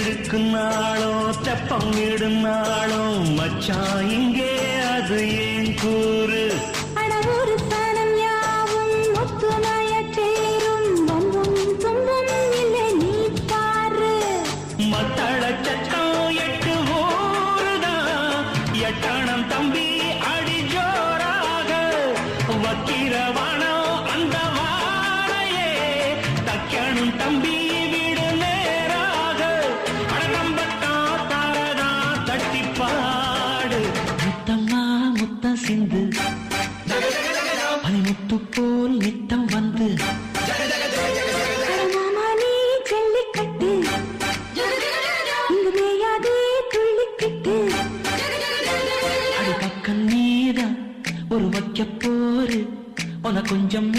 இழுக்குனாளோ தெப்பம் இடுனாளோ மச்சான் இங்கே அது ஏன் கூறு அடவூரு சனம் யாவும் ஒத்துமைய சேரும் வம்பும் தும்பும் இல்லை நீ பாரு மத்தள சட்டம் 8 ஊருதான் எட்டணம் தம்பி அடி ஜோராக வக்கிரவானோ அந்த வாழையே தக்கணும் தம்பி வீடு நேராக அடநம்பட்டா தாரதா தட்டிப்பாடு முத்தம்மா முத்தம் சிந்து பனிமுத்து போல் நித்தம் வந்து மாமா நீ ஜல்லிக்கட்டு இங்கு மேயாதே துள்ளிக்கிட்டு அடி பக்கம் நீதான் ஒரு வைக்க போரு உன கொஞ்சம்